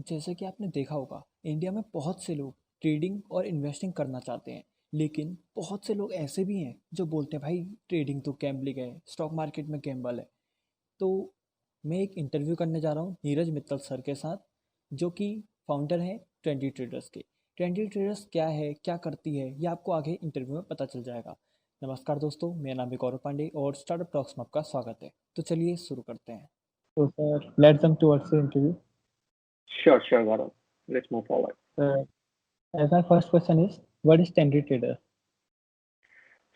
जैसे कि आपने देखा होगा, इंडिया में बहुत से लोग ट्रेडिंग और इन्वेस्टिंग करना चाहते हैं, लेकिन बहुत से लोग ऐसे भी हैं जो बोलते हैं भाई ट्रेडिंग तो गैम्बलिंग है, स्टॉक मार्केट में गैम्बल है। तो मैं एक इंटरव्यू करने जा रहा हूँ नीरज मित्तल सर के साथ, जो कि फाउंडर हैं ट्रेंडी ट्रेडर्स के। ट्रेंडी ट्रेडर्स क्या है, क्या करती है, ये आपको आगे इंटरव्यू में पता चल जाएगा। नमस्कार दोस्तों, मेरा नाम है गौरव पांडे और स्टार्टअप टॉक्स में आपका स्वागत है। तो चलिए शुरू करते हैं। So, sir, let's jump towards the interview. Sure, Gaurav. Let's move forward. As my first question is, what is Tenry Trader?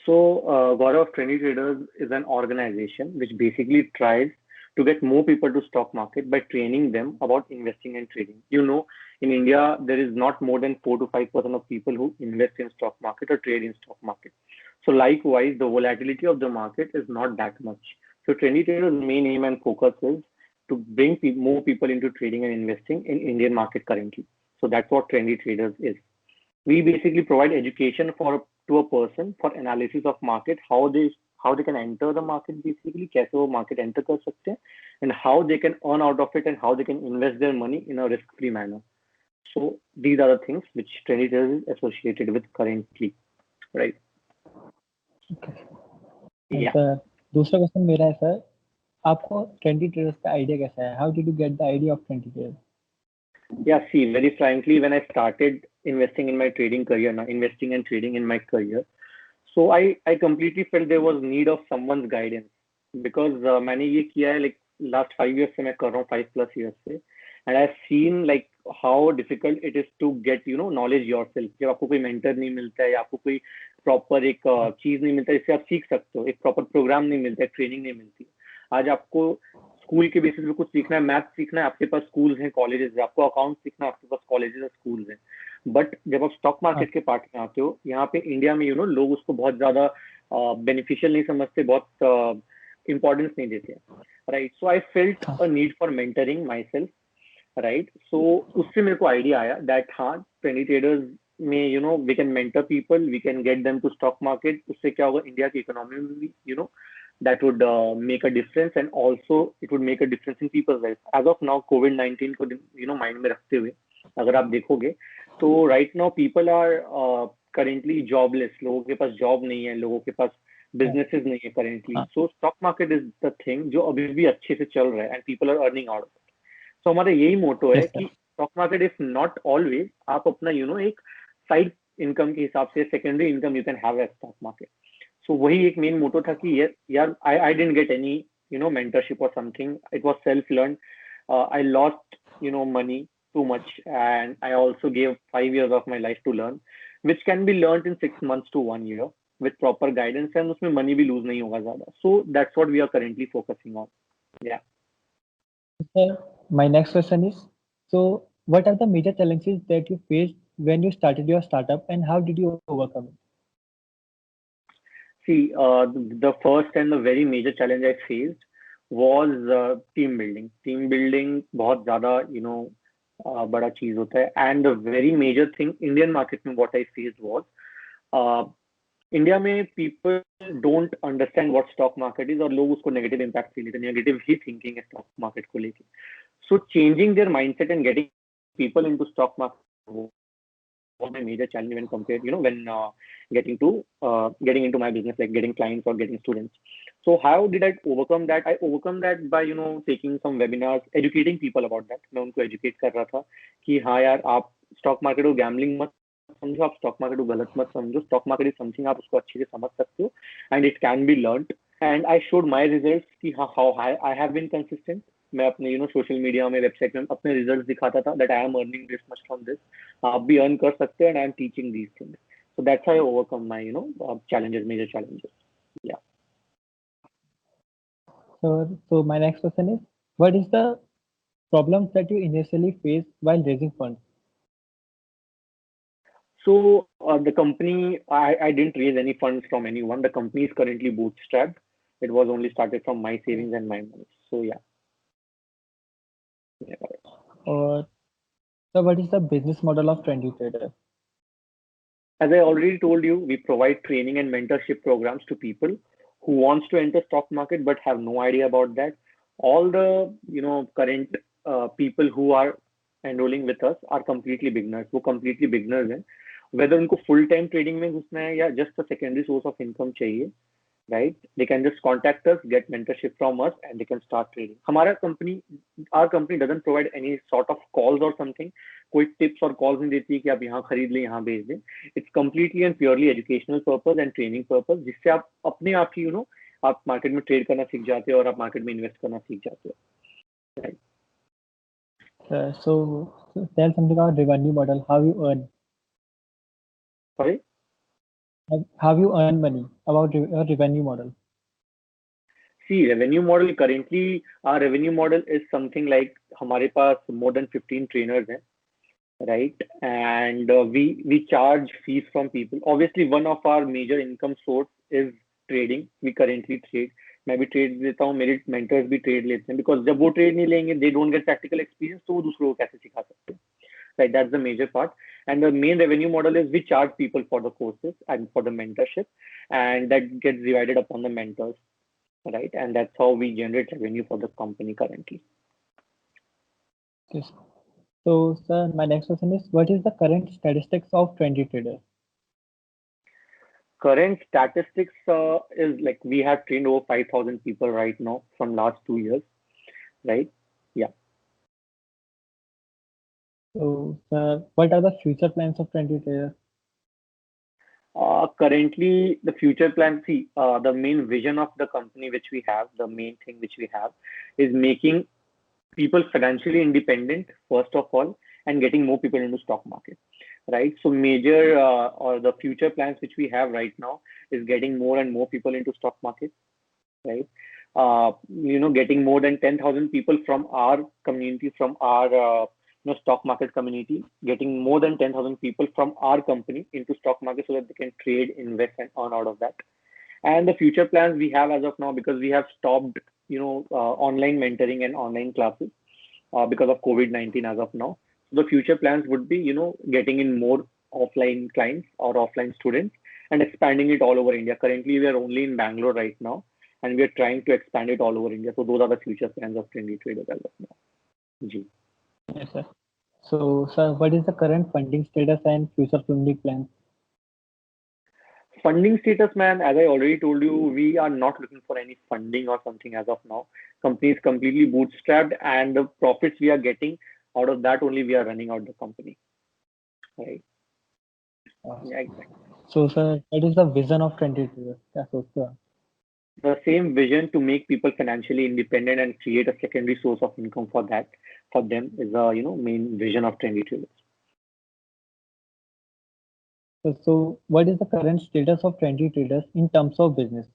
So, Gaurav, Trendy Traders is an organization which basically tries to get more people to stock market by training them about investing and trading. In India, there is not more than 4 to 5% of people who invest in stock market or trade in stock market. So, likewise, the volatility of the market is not that much. So, Trendy Traders' main aim and focus is to bring more people into trading and investing in Indian market currently. So, that's what Trendy Traders is. We basically provide education to a person for analysis of market, how they can enter the market, basically कैसे वो market enter कर सकते हैं, and how they can earn out of it and how they can invest their money in a risk free manner. So these are the things which Trendy Traders is associated with currently, right? Yeah. Sir दूसरा question मेरा है sir, आपको trendy traders का idea कैसा है? How did you get the idea of trendy traders? Yeah, see, very frankly, when I started investing in my trading career, now investing and trading in my career, so I completely felt there was need of someone's guidance because मैंने ये किया है like last 5 years से मैं कर रहा हूँ 5+ years से, and I've seen like how difficult it is to get knowledge yourself. जब आपको कोई mentor नहीं मिलता है या आपको कोई proper एक चीज नहीं मिलता है जिससे आप सीख सकते हो, एक proper program नहीं मिलता है, ट्रेनिंग नहीं मिलती है। आज आपको स्कूल के बेसिस पे कुछ सीखना है, मैथ सीखना है, आपके पास स्कूल्स हैं, कॉलेजेस है, आपको अकाउंट सीखना है, आपके पास कॉलेजेस और स्कूल्स हैं। बट जब आप स्टॉक मार्केट के पार्ट में आते हो, यहाँ पे इंडिया में लोग उसको बहुत ज्यादा बेनिफिशियल नहीं समझते, बहुत इंपॉर्टेंस नहीं देते हैं, right? So I felt a need for mentoring myself, right? So उससे मेरे को आइडिया आया दैट हाँ, ट्रेंडी ट्रेडर्स में we can mentor people, we can get them to stock market. उससे क्या होगा, इंडिया की इकोनॉमी में भी that would make a difference, and also it would make a difference in people's life. As of now, COVID-19 को mind में रखते हुए अगर आप देखोगे तो right now people are currently jobless, लोगों के पास जॉब नहीं है, लोगों के पास बिजनेसेस नहीं है currently. So stock market is the thing जो अभी भी अच्छे से चल रहा है and people are earning out of it. So हमारा यही मोटो है कि stock market is not always, आप अपना एक साइड इनकम के हिसाब से secondary income you can have at stock market. So वही एक मेन मोटो था कि यार I didn't get any mentorship और something, it was self learn. I lost money too much, and I also gave 5 years of my life to learn, which can be learned in 6 months to 1 year with proper guidance, and उसमें money भी lose नहीं होगा ज़्यादा। So that's what we are currently focusing on. Yeah. Sir, my next question is, so what are the major challenges that you faced when you started your startup and how did you overcome it? See, the first and the very major challenge I faced was team building. Team building बहुत ज़्यादा बड़ा चीज होता है, and the very major thing Indian market में what I faced was, India में people don't understand what stock market is, और लोग उसको नेगेटिव इम्पैक्ट फील करते हैं, नेगेटिव ही थिंकिंग है स्टॉक मार्केट को लेके। So changing their mindset and getting people into stock market was my major challenge when compared, when getting into my business, like getting clients or getting students. So how did I overcome that? I overcome that by taking some webinars, educating people about that. मैं उनको educate कर रहा था कि हाँ यार, आप stock market को गैम्बलिंग मत समझो, आप स्टॉक मार्केट को गलत मत समझो, स्टॉक मार्केट इज समथिंग आप उसको अच्छे से समझ सकते हो and it can be learned. And I showed my result कि how I have been consistent. मैं अपने सोशल मीडिया में, वेबसाइट में अपने रिजल्ट दिखाता था that I am earning this much from this, आप भी अर्न कर सकते हैं, and I am teaching these things. So that's how I overcome my challenges, major challenges. Yeah. So my next question is, what is the problems that you initially faced while raising funds? So the company, I didn't raise any funds from anyone. The company is currently bootstrapped. It was only started from my savings and my money. So yeah. Or so what is the business model of Trendy Trader? As I already told you, we provide training and mentorship programs to people who wants to enter stock market but have no idea about that. All the current people who are enrolling with us are completely beginners. वो completely beginners हैं. Whether उनको full time trading में घुसना है या just a secondary source of income चाहिए, right? They can just contact us, get mentorship from us, and they can start trading. Our company doesn't provide any sort of calls or something. कोई tips और calls नहीं देती है कि आप यहाँ खरीद लें, यहाँ बेच दें. It's completely and purely educational purpose and training purpose, जिससे आप अपने आप ही आप मार्केट में ट्रेड करना सीख जाते हो और आप मार्केट में इन्वेस्ट करना सीख जाते हो. Right. So tell something about revenue model. How you earn? Sorry? How you earn money? About your revenue model. See, revenue model currently, our revenue model is something like हमारे पास more than 15 trainers हैं, right? And we charge fees from people. Obviously, one of our major income source is trading. We currently trade. मैं भी trade लेता हूँ, मेरे mentors भी trade लेते हैं, बिकॉज जब वो ट्रेड नहीं लेंगे, they don't get practical experience, तो वो दूसरों को कैसे सिखा सकते हैं, right? That's the major part. And the main revenue model is we charge people for the courses and for the mentorship, and that gets divided upon the mentors, right? And that's how we generate revenue for the company currently. Yes. So, sir, my next question is, what is the current statistics of Trendy Trader? Current statistics is like we have trained over 5,000 people right now from last 2 years, right? Yeah. So, sir, what are the future plans of Trendy Trader? Currently, the future plan, see, the main vision of the company which we have, the main thing which we have is making people financially independent, first of all, and getting more people into stock market, right? So major or the future plans which we have right now is getting more and more people into stock market, right? Getting more than 10,000 people from our community, from our stock market community, getting more than 10,000 people from our company into stock market so that they can trade, invest, and earn out of that. And the future plans we have as of now, because we have stopped, online mentoring and online classes because of COVID-19 as of now. So the future plans would be, getting in more offline clients or offline students and expanding it all over India. Currently, we are only in Bangalore right now, and we are trying to expand it all over India. So those are the future plans of Trendy Traders as of now. Ji. Yes, sir. So, sir, what is the current funding status and future funding plans? Funding status, man, as I already told you, we are not looking for any funding or something as of now. Company is completely bootstrapped, and the profits we are getting out of that only we are running out the company. Right. Yeah, exactly. So, sir, what is the vision of Trendy Trader? क्या सोचते हो आप? The same vision to make people financially independent and create a secondary source of income for them is the main vision of Trendy Traders. So, what is the current status of Trendy Traders in terms of business?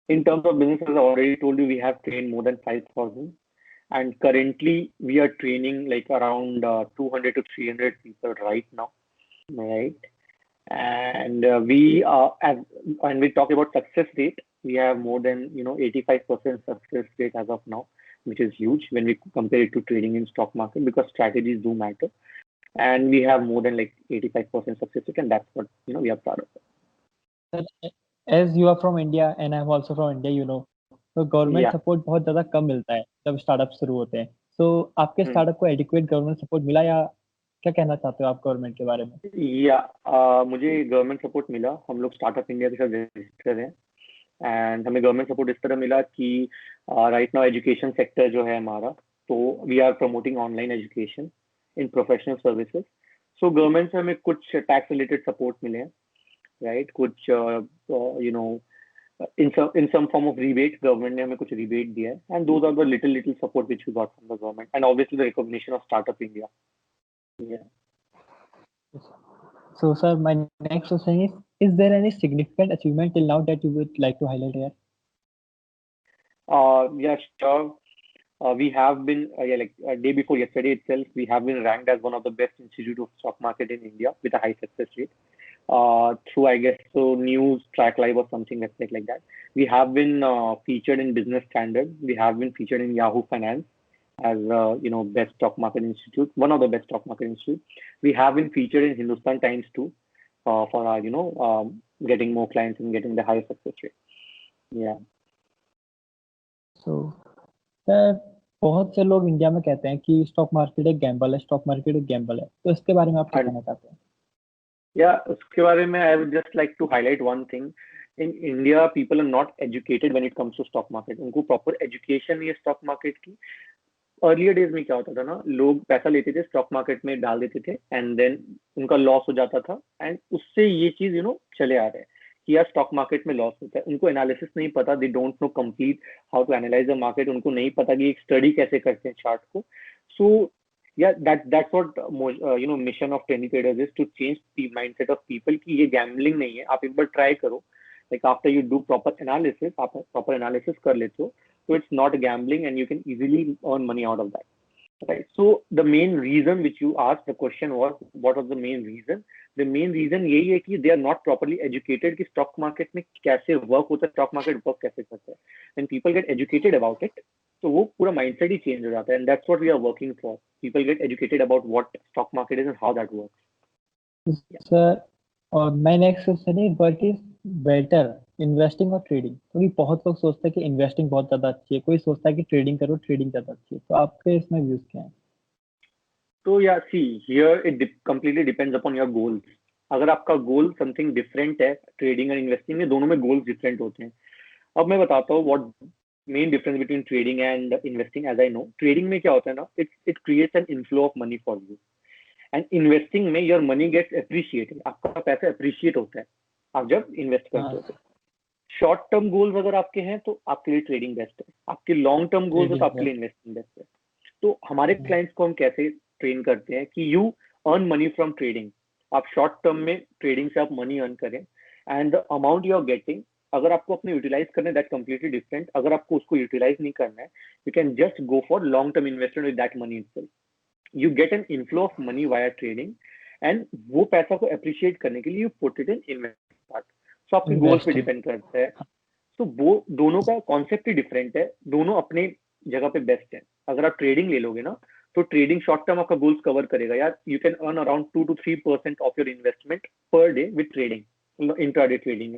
In terms of business, as I already told you, we have trained more than 5,000, and currently we are training like around 200 to 300 people right now, right? And when we talk about success rate, we have more than 85% success rate as of now, which is huge when we compare it to trading in stock market, because strategies do matter, and we have more than like 85% success rate, and that's what we are proud of. Sir, as you are from India and I'm also from India, तो government Yeah. Support बहुत ज्यादा कम मिलता है जब startup शुरू होते हैं. तो आपके स्टार्टअप को एडिक्वेट गवर्नमेंट सपोर्ट मिला, या क्या कहना चाहते हो आप गवर्नमेंट के बारे में? मुझे गवर्नमेंट सपोर्ट मिला. हम लोग स्टार्टअप इंडिया के साथ रजिस्टर हैं, एंड हमें गवर्नमेंट सपोर्ट इस तरह मिला कि राइट नाउ एजुकेशन सेक्टर जो है हमारा, तो we are promoting online education in professional services. So government से हमें कुछ टैक्स रिलेटेड सपोर्ट मिले हैं, राइट? कुछ in some form of rebate, government ने हमें कुछ rebate दिया है, and those are the little support which we got from the government, and obviously the recognition of Startup India. Yeah. So, sir, my next question is there any significant achievement till now that you would like to highlight here? Yeah, sure. We have been, like day before yesterday itself, we have been ranked as one of the best institute of stock market in India with a high success rate. Through, I guess, so news, Track Live or something like that. We have been featured in Business Standard. We have been featured in Yahoo Finance as best stock market institute, one of the best stock market institute. We have been featured in Hindustan Times too, for our getting more clients and getting the higher success rate. Yeah. So, sir, बहुत से लोग India में कहते हैं कि stock market एक Gamble है, stock market एक गैम्बल है, तो इसके बारे में आप क्या And कहना चाहते हैं? yeah, उसके बारे में I would just like to highlight one thing. In India, people are not educated when it comes to stock market. उनको proper education नहीं है stock market की. अर्लियर डेज में क्या होता था ना, लोग पैसा लेते थे स्टॉक मार्केट में डाल देते थे एंड देन उनका लॉस हो जाता था एंड उससे ये चीज चले आ रहे हैं कि यार स्टॉक मार्केट में लॉस होता है, उनको एनालिसिस नहीं पता, they don't know complete how to analyse the market, उनको नहीं पता कि एक स्टडी कैसे करते हैं चार्ट को. सो या that's what mission of training traders is to change the mindset of people कि ये गैम्बलिंग नहीं है, आप एक बार ट्राई करो. Like after you do proper analysis, आप प्रॉपर एनालिसिस कर लेते हो, so it's not gambling and you can easily earn money out of that, right? So the main reason which you asked the question was, what was the main reason? The main reason यही है कि they are not properly educated कि stock market में कैसे work होता है, stock market work कैसे करता है. When people get educated about it, तो वो पूरा mindset ही change हो जाता है, and that's what we are working for. People get educated about what stock market is and how that works. Yeah. Sir, और माय नेक्स्ट क्वेश्चन है, what is better, investing और trading? क्योंकि बहुत लोग सोचते हैं कि इन्वेस्टिंग बहुत ज्यादा अच्छी है, कोई सोचता है कि ट्रेडिंग करो, ट्रेडिंग ज्यादा अच्छी है, तो आपके इसमें व्यूज क्या है? तो या see here it completely depends upon your goals. अगर आपका गोल समथिंग डिफरेंट है, ट्रेडिंग और इन्वेस्टिंग में दोनों में गोल्स डिफरेंट होते हैं. अब मैं बताता हूँ what main difference between trading and investing. As I know, trading में क्या होता है ना, it creates an inflow of money for you, and investing में योर मनी गेट्स अप्रिशिएटेड, आपका पैसा अप्रिशिएट होता है आप जब इन्वेस्ट करते हो. हाँ, शॉर्ट टर्म गोल्स अगर आपके हैं तो आपके लिए ट्रेडिंग बेस्ट है, आपके लॉन्ग टर्म गोल्स है तो ट्रेडिंग आपके है। लिए इन्वेस्टिंग बेस्ट है. तो हमारे क्लाइंट्स को हम कैसे ट्रेन करते हैं कि you earn money from trading. आप शॉर्ट टर्म में ट्रेडिंग से आप मनी अर्न करें and the amount you are getting, अगर आपको अपने यूटिलाइज करना है दैट कंप्लीटली डिफरेंट. अगर आपको उसको यूटिलाइज नहीं करना है, you can just go for long term investment with that money itself. You get an inflow of money via trading and वो पैसा को अप्रिशिएट करने के लिए you put it in investment part. So आपके गोल्स पे इन्वेस्टिंग। डिपेंड करता है. तो वो दोनों का कॉन्सेप्ट ही डिफरेंट है, दोनों अपने जगह पे बेस्ट है. अगर आप ट्रेडिंग ले लोगे ना, तो ट्रेडिंग शॉर्ट टर्म आपका गोल्स कवर करेगा यार. You can earn around 2 to 3% of your investment per day with trading, intraday trading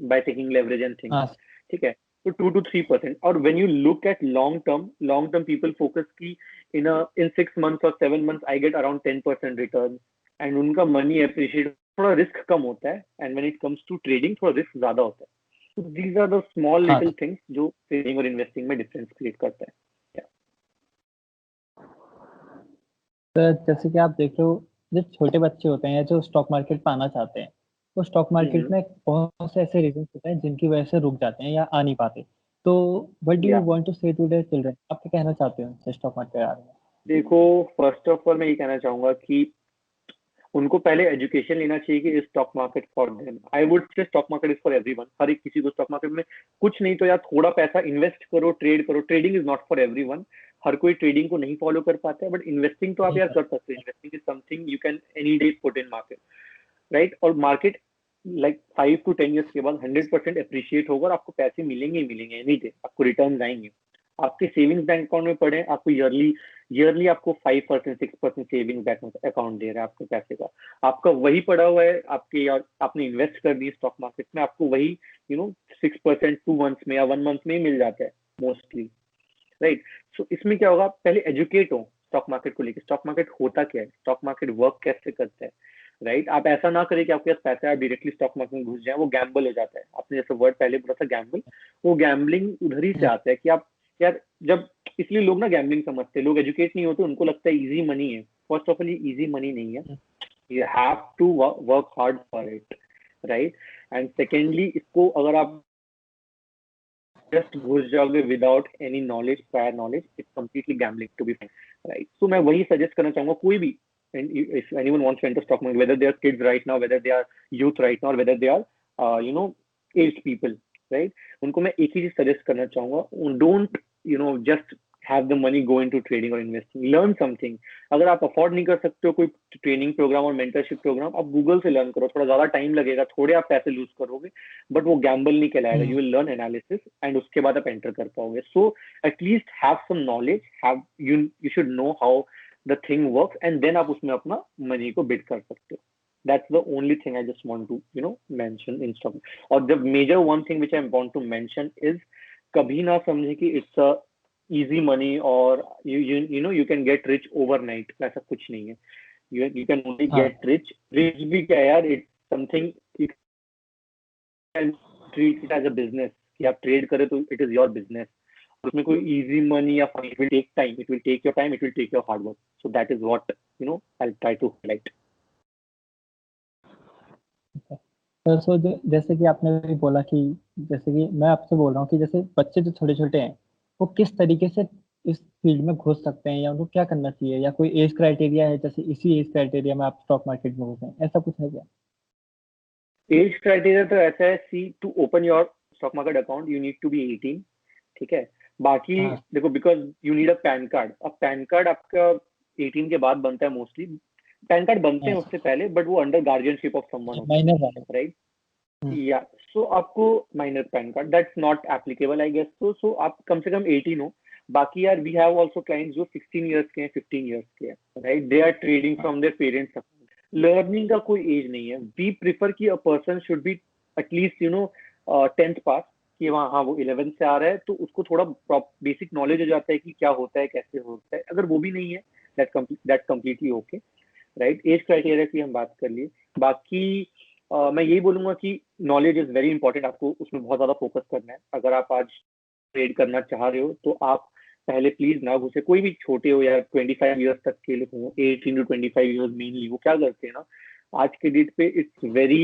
by taking leverage and things. हाँ। ठीक है, तो 2 to 3%. और when you look at long term people focus की इन 6 months और 7 months I get around 10% return, and उनका money appreciate, थोड़ा risk कम होता है. And when it comes to trading थोड़ा रिस्क ज्यादा होता है. So these are the small हाँ little things जो ट्रेडिंग और इन्वेस्टिंग में डिफरेंस क्रिएट करता है. Yeah. सर, जैसे कि आप देख रहे हो, जो छोटे बच्चे होते हैं या जो स्टॉक मार्केट में आना चाहते हैं, वो स्टॉक मार्केट Mm-hmm. में बहुत से ऐसे रीजन होते हैं जिनकी वजह से रुक जाते हैं या आ नहीं पाते, तो what do you Yeah. Want to say to their children? आप क्या कहना चाहते हो स्टॉक मार्केट के बारे में? देखो, फर्स्ट ऑफ ऑल मैं ये कहना चाहूंगा कि उनको पहले एजुकेशन लेना चाहिए कि stock market for them. I would say stock market is for everyone. हर एक किसी को स्टॉक मार्केट में कुछ नहीं तो यार थोड़ा पैसा इन्वेस्ट करो, ट्रेड करो. Trading is not for everyone. हर कोई ट्रेडिंग को नहीं फॉलो कर पाता है, बट इन्वेस्टिंग तो आप नहीं यार कर। कर सकते हो. Investing is something you can any day put in market, right? और मार्केट लाइक 5 to 10 years के बाद 100% अप्रिशिएट होगा और आपको पैसे मिलेंगे ही मिलेंगे एनी डे. आपको रिटर्न आएंगे. आपके सेविंग्स बैंक अकाउंट में पड़े, आपको ईयरली आपको 5% 6% सेविंग बैंक अकाउंट दे रहा है आपके पैसे का. आपका वही पड़ा हुआ है आपके, या आपने इन्वेस्ट कर दी स्टॉक मार्केट में, आपको वही 6% 2 months में या 1 month में ही मिल जाता है मोस्टली, राइट? सो इसमें क्या होगा, पहले एजुकेट हो स्टॉक मार्केट को लेकर. स्टॉक मार्केट होता क्या है, स्टॉक मार्केट वर्क कैसे करता है, राइट? आप ऐसा ना करें कि आपके पास पैसा है आप डायरेक्टली स्टॉक मार्केट में घुस जाए, वो गैम्बल हो जाता है. आपने जैसे वर्ड पहले बोला था गैम्बल, वो गैम्बलिंग उधर ही से आता है कि आप यार जब, इसलिए लोग ना गैम्बलिंग समझते हैं, लोग एजुकेट नहीं होते, उनको लगता है इजी मनी है. फर्स्ट ऑफ ऑल ये इजी मनी नहीं है, you have to work hard for it, right? And secondly, इसको अगर आप जस्ट घुस जाओगे without any knowledge, prior knowledge, it's completely gambling to be, right? तो मैं वही सजेस्ट करना चाहूंगा कोई भी, and if anyone wants to enter stock market, whether they are kids right now, whether they are youth right now, or whether they are aged people, right? उनको मैं एक ही चीज सजेस्ट करना चाहूंगा, don't just have the money go into trading or investing. Learn something. अगर आप afford नहीं कर सकते हो कोई ट्रेनिंग प्रोग्राम और मेंटरशिप प्रोग्राम, आप गूगल से लर्न करो. थोड़ा ज्यादा टाइम लगेगा, थोड़े आप पैसे लूज करोगे, बट वो गैम्बल नहीं कहलाएगा. You will learn analysis and उसके बाद आप एंटर कर पाओगे. So at least have some knowledge, have you should know how the thing works, and then आप उसमें अपना मनी को बिड कर सकते हो. That's the only thing I just want to mention in stock. और the major one thing which I want to mention is, कभी ना समझे कि it's a easy money or you can get rich overnight. ऐसा कुछ नहीं है. You can only हाँ get rich. Rich भी क्या यार, it's something you can treat it as a business. कि आप trade करें तो it is your business. उसमें कोई easy money या it will take time. It will take your time. It will take your hard work. So that is what I'll try to highlight. Sir, so जैसे कि आपने भी बोला कि जैसे कि मैं आपसे बोल रहा हूँ कि जैसे बच्चे जो छोटे छोटे हैं वो किस तरीके से इस फील्ड में घुस सकते हैं या उनको क्या करना चाहिए, या कोई एज क्राइटेरिया है जैसे इसी एज क्राइटेरिया में आप स्टॉक मार्केट में घुसें, ऐसा कुछ है क्या? एज क्राइटेरिया तो ऐसा है, see to open your stock market account you need to be 18. ठीक है. बाकी हाँ देखो, because you need a PAN card. अब पैन कार्ड आपका 18 के बाद बनता है मोस्टली. पैन कार्ड बनते हाँ हैं उससे पहले, बट वो अंडर गार्जियनशिप ऑफ समवन होते हैं, माइनर वाले। राइट. हम्म, या सो आपको minor PAN card that's not applicable I guess. So आप कम से कम 18 हो. बाकी यार, वी हैव आल्सो क्लाइंट्स जो 16 इयर्स के हैं, 15 इयर्स के हैं, राइट. They are trading from their parents. Learning का कोई एज नहीं है. वी प्रिफर कि a person should be at least 10th pass. कि वहाँ, हाँ, वो 11th से आ रहा है तो उसको थोड़ा बेसिक नॉलेज हो जाता है कि क्या होता है, कैसे होता है. अगर वो भी नहीं है, that completely okay, right. Age criteria की हम बात कर लिए. बाकी मैं यही बोलूंगा कि नॉलेज इज वेरी इंपॉर्टेंट. आपको उसमें बहुत ज्यादा फोकस करना है. अगर आप आज ट्रेड करना चाह रहे हो तो आप पहले प्लीज ना घुसे. कोई भी छोटे हो या 25 ईयर्स तक के लोग हो, 18 to 25 ईयर्स मेनली, वो क्या करते हैं ना, आज के डेट पे इट्स वेरी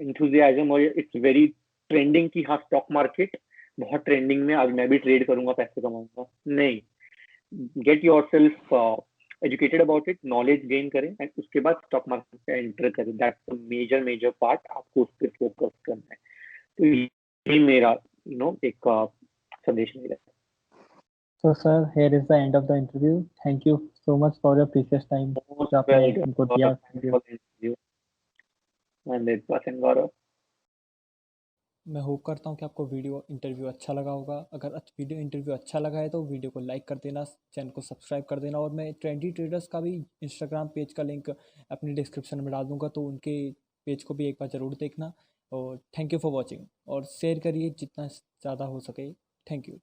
इंथुजियाज्म और इट्स वेरी ट्रेंडिंग कि हाँ, स्टॉक मार्केट बहुत ट्रेंडिंग में, आज मैं भी ट्रेड करूंगा, पैसे कमाऊंगा. नहीं. Get yourself educated about it, knowledge gain करें एंड उसके बाद स्टॉक मार्केट में एंटर करें. That's the major major part. आपको उस पर फोकस करना है. तो ये मेरा एक संदेश मेरा. तो sir, here is the end of the interview. Thank you so much for your precious time Most जो आपने welcome, हमको Gaurav. दिया। Thanks for the interview. 100% Gaurav. मैं होप करता हूँ कि आपको वीडियो इंटरव्यू अच्छा लगा होगा। अगर वीडियो इंटरव्यू अच्छा लगा है तो वीडियो को लाइक कर देना, चैनल को सब्सक्राइब कर देना, और मैं ट्रेंडी ट्रेडर्स का भी इंस्टाग्राम पेज का लिंक अपनी डिस्क्रिप्शन में डाल दूंगा, तो उनके पेज को भी एक बार ज़रूर देखना। और थैंक यू फॉर वॉचिंग, और शेयर करिए जितना ज़्यादा हो सके। Thank you.